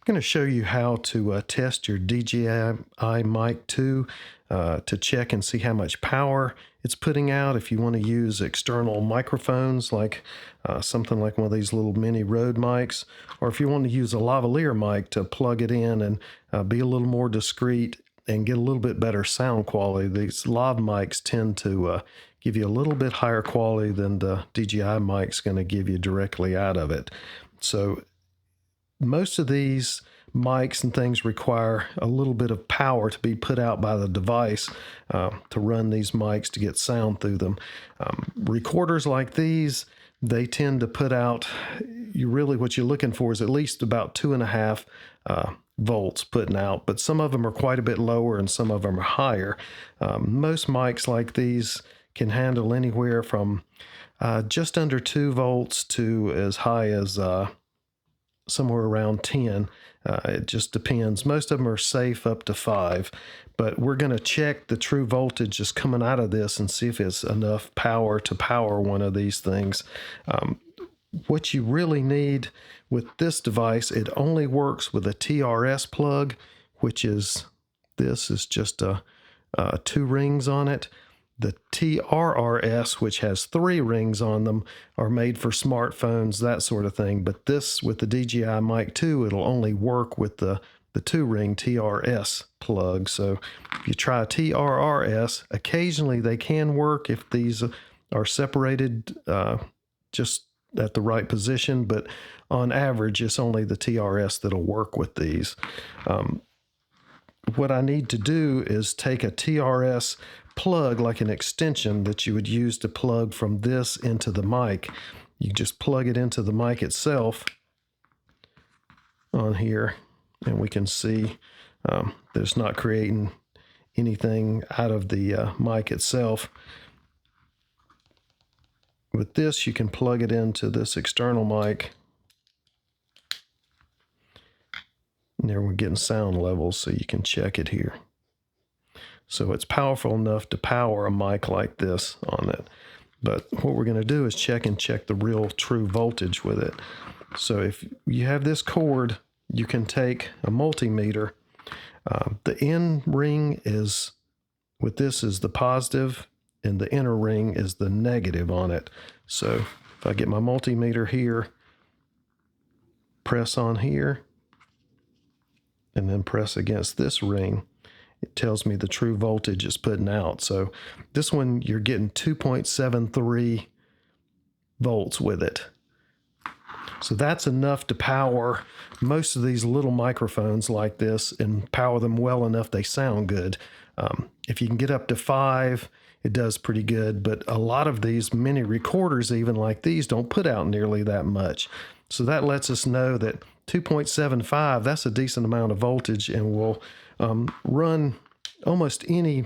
going to show you how to test your DJI Mic 2 to check and see how much power it's putting out. If you want to use external microphones like something like one of these little mini RØDE mics, or if you want to use a lavalier mic to plug it in and be a little more discreet and get a little bit better sound quality. These lav mics tend to give you a little bit higher quality than the DJI mic's going to give you directly out of it. So most of these mics and things require a little bit of power to be put out by the device to run these mics to get sound through them. Recorders like these, they tend to put out, what you're looking for is at least about 2.5 volts putting out, but some of them are quite a bit lower and some of them are higher. Most mics like these can handle anywhere from just under 2 volts to as high as somewhere around 10. It just depends. Most of them are safe up to 5, but we're going to check the true voltage just coming out of this and see if it's enough power to power one of these things. What you really need with this device, it only works with a TRRS plug, which is, this is just 2 rings on it. The TRRS, which has 3 rings on them, are made for smartphones, that sort of thing. But this, with the DJI Mic 2, it'll only work with the 2-ring TRRS plug. So if you try TRRS, occasionally they can work if these are separated just at the right position, but on average, it's only the TRRS that'll work with these. What I need to do is take a TRRS plug, like an extension that you would use to plug from this into the mic. You just plug it into the mic itself on here, and we can see that it's not creating anything out of the mic itself. With this, you can plug it into this external mic. And there we're getting sound levels, so you can check it here. So it's powerful enough to power a mic like this on it. But what we're going to do is check the real true voltage with it. So if you have this cord, you can take a multimeter. The end ring is, with this, is the positive, and the inner ring is the negative on it. So if I get my multimeter here, press on here, and then press against this ring, it tells me the true voltage is putting out. So this one, you're getting 2.73 volts with it. So that's enough to power most of these little microphones like this and power them well enough they sound good. If you can get up to 5, it does pretty good, but a lot of these mini recorders, even like these, don't put out nearly that much. So that lets us know that 2.75, that's a decent amount of voltage, and will run almost any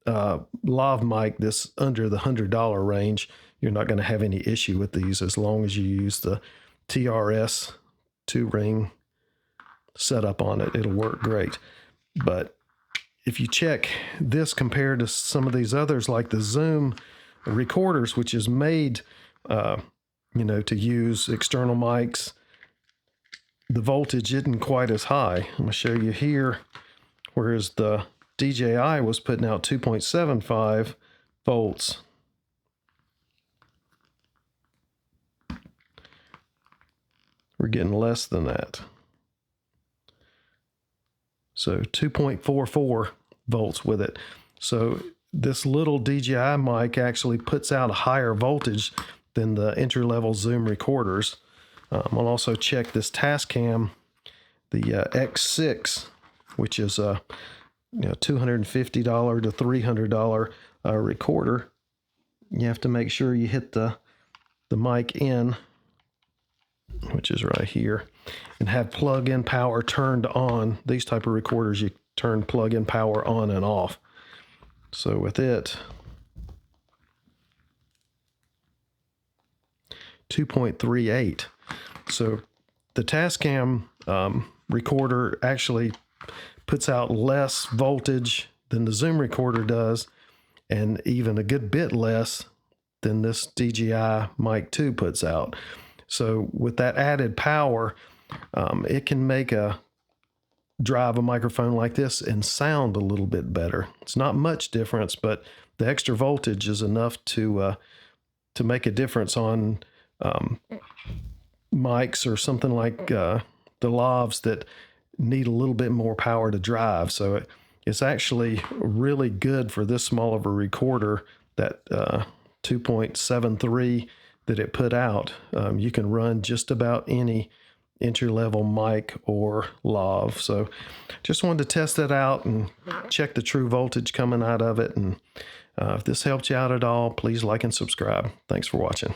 lav mic that's under the $100 range. You're not going to have any issue with these as long as you use the TRRS 2-ring setup on it. It'll work great. But if you check this compared to some of these others, like the Zoom recorders, which is made to use external mics, the voltage isn't quite as high. I'm going to show you here, whereas the DJI was putting out 2.75 volts. We're getting less than that. So 2.44 volts with it. So this little DJI mic actually puts out a higher voltage than the entry-level Zoom recorders. I'll also check this Tascam, the X6, which is a $250 to $300 recorder. You have to make sure you hit the mic in, which is right here, and have plug-in power turned on. These type of recorders, you turn plug-in power on and off. So with it, 2.38. So the Tascam recorder actually puts out less voltage than the Zoom recorder does, and even a good bit less than this DJI Mic 2 puts out. So with that added power, it can make a drive a microphone like this and sound a little bit better. It's not much difference, but the extra voltage is enough to make a difference on mics or something like the lavs that need a little bit more power to drive. So it's actually really good for this small of a recorder, that 2.73 that it put out. You can run just about any entry-level mic or lav. So just wanted to test that out and check the true voltage coming out of it. And if this helped you out at all, please like and subscribe. Thanks for watching.